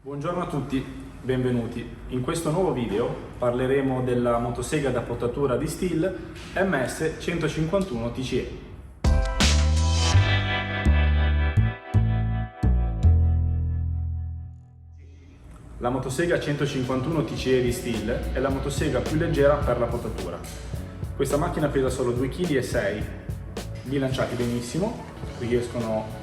Buongiorno a tutti, benvenuti. In questo nuovo video parleremo della motosega da potatura di Stihl MS 151 TCE. La motosega 151 TCE di Stihl è la motosega più leggera per la potatura. Questa macchina pesa solo 2,6 kg, bilanciati benissimo, riescono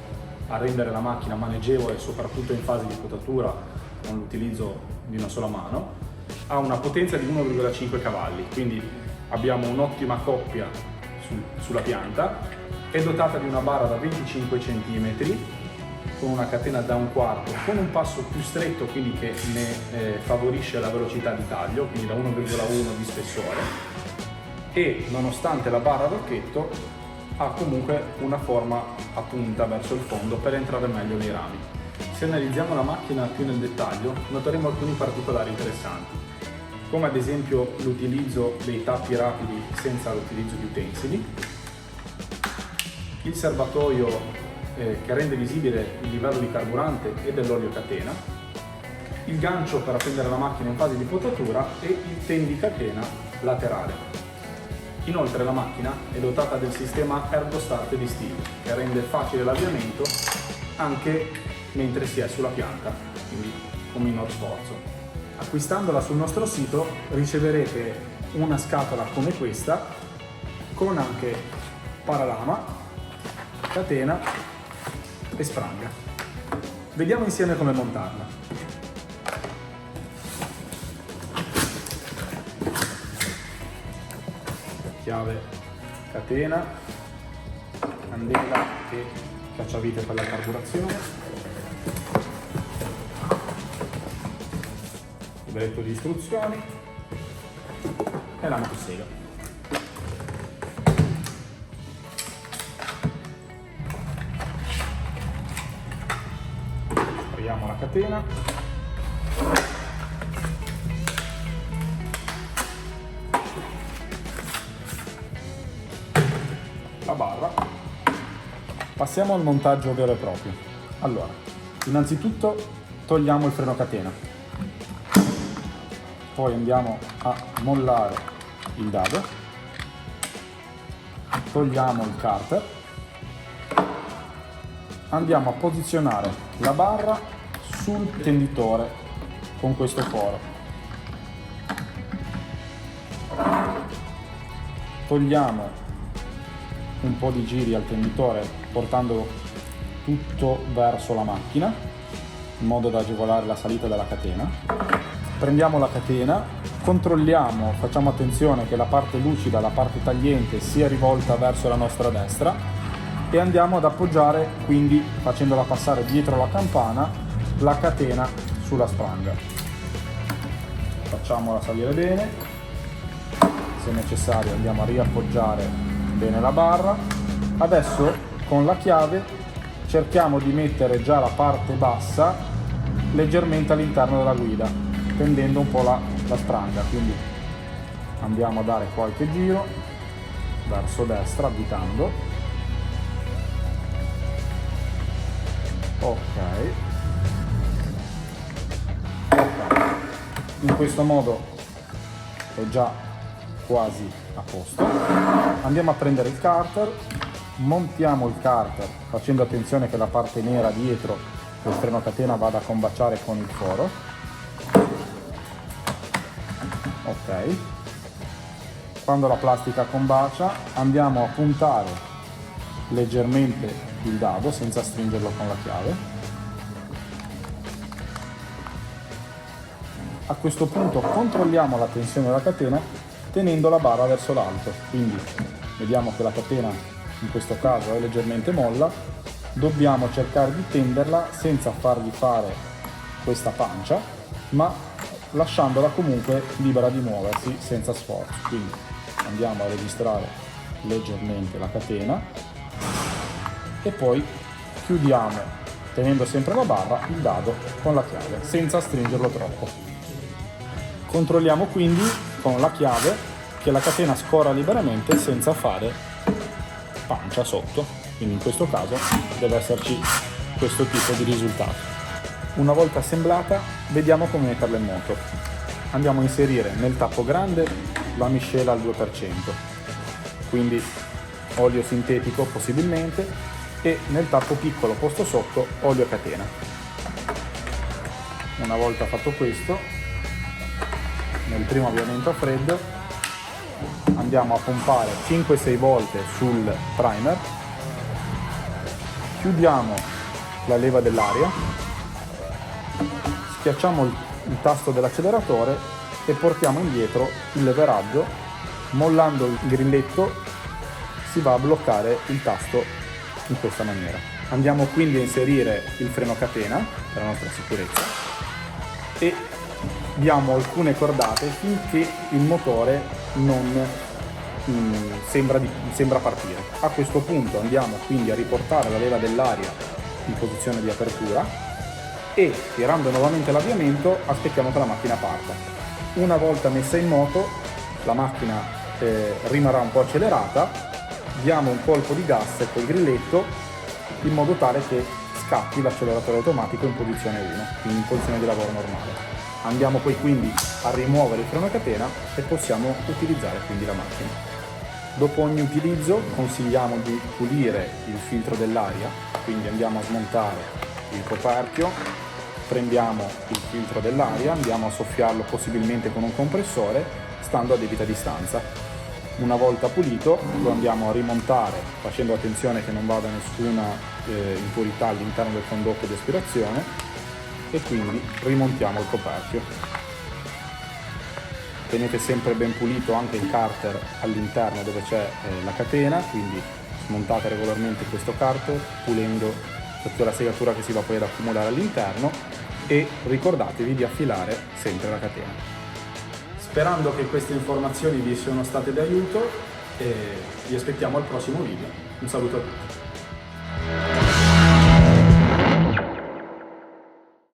a rendere la macchina maneggevole soprattutto in fase di potatura con l'utilizzo di una sola mano. Ha una potenza di 1,5 cavalli, quindi abbiamo un'ottima coppia sulla pianta. È dotata di una barra da 25 cm con una catena da 1/4 con un passo più stretto, quindi che ne favorisce la velocità di taglio, quindi da 1,1 di spessore, e nonostante la barra a rocchetto ha comunque una forma a punta verso il fondo per entrare meglio nei rami. Se analizziamo la macchina più nel dettaglio noteremo alcuni particolari interessanti, come ad esempio l'utilizzo dei tappi rapidi senza l'utilizzo di utensili, il serbatoio che rende visibile il livello di carburante e dell'olio catena, il gancio per appendere la macchina in fase di potatura e il tendicatena laterale. Inoltre la macchina è dotata del sistema Ergo Start di Stihl, che rende facile l'avviamento anche mentre si è sulla pianta, quindi con minor sforzo. Acquistandola sul nostro sito riceverete una scatola come questa, con anche paralama, catena e spranga. Vediamo insieme come montarla. Chiave, catena, candela e cacciavite per la carburazione, libretto di istruzioni e la motosega. Apriamo la catena. La barra. Passiamo al montaggio vero e proprio. Allora, innanzitutto togliamo il freno catena, poi andiamo a mollare il dado, togliamo il carter, andiamo a posizionare la barra sul tenditore con questo foro, togliamo un po' di giri al tenditore portandolo tutto verso la macchina in modo da agevolare la salita della catena. Prendiamo la catena, controlliamo, facciamo attenzione che la parte lucida, la parte tagliente sia rivolta verso la nostra destra e andiamo ad appoggiare, quindi facendola passare dietro la campana, la catena sulla spranga. Facciamola salire bene, se necessario andiamo a riappoggiare bene la barra. Adesso con la chiave cerchiamo di mettere già la parte bassa leggermente all'interno della guida, tendendo un po' la spranga, quindi andiamo a dare qualche giro verso destra avvitando. Ok, in questo modo è già quasi a posto. Andiamo a prendere il carter, montiamo il carter facendo attenzione che la parte nera dietro del freno catena vada a combaciare con il foro. Ok, quando la plastica combacia andiamo a puntare leggermente il dado senza stringerlo con la chiave. A questo punto controlliamo la tensione della catena tenendo la barra verso l'alto, quindi vediamo che la catena in questo caso è leggermente molla, dobbiamo cercare di tenderla senza fargli fare questa pancia, ma lasciandola comunque libera di muoversi senza sforzo. Quindi andiamo a registrare leggermente la catena e poi chiudiamo, tenendo sempre la barra, il dado con la chiave senza stringerlo troppo. Controlliamo quindi con la chiave che la catena scorra liberamente senza fare pancia sotto, quindi in questo caso deve esserci questo tipo di risultato. Una volta assemblata, vediamo come metterla in moto. Andiamo a inserire nel tappo grande la miscela al 2%, quindi olio sintetico possibilmente, e nel tappo piccolo posto sotto olio a catena. Una volta fatto questo, nel primo avviamento a freddo andiamo a pompare 5-6 volte sul primer, chiudiamo la leva dell'aria, schiacciamo il tasto dell'acceleratore e portiamo indietro il leveraggio. Mollando il grilletto si va a bloccare il tasto in questa maniera. Andiamo quindi a inserire il freno a catena per la nostra sicurezza e diamo alcune cordate finché il motore non sembra partire. A questo punto andiamo quindi a riportare la leva dell'aria in posizione di apertura e, tirando nuovamente l'avviamento, aspettiamo che la macchina parta. Una volta messa in moto, la macchina rimarrà un po' accelerata, diamo un colpo di gas col grilletto in modo tale che scatti l'acceleratore automatico in posizione 1, quindi in posizione di lavoro normale. Andiamo poi quindi a rimuovere il freno a catena e possiamo utilizzare quindi la macchina. Dopo ogni utilizzo consigliamo di pulire il filtro dell'aria, quindi andiamo a smontare il coperchio, prendiamo il filtro dell'aria, andiamo a soffiarlo possibilmente con un compressore, stando a debita distanza. Una volta pulito lo andiamo a rimontare facendo attenzione che non vada nessuna impurità all'interno del condotto di aspirazione e quindi rimontiamo il coperchio. Tenete sempre ben pulito anche il carter all'interno dove c'è la catena, quindi smontate regolarmente questo carter pulendo tutta la segatura che si va poi ad accumulare all'interno e ricordatevi di affilare sempre la catena. Sperando che queste informazioni vi siano state d'aiuto, vi aspettiamo al prossimo video. Un saluto a tutti.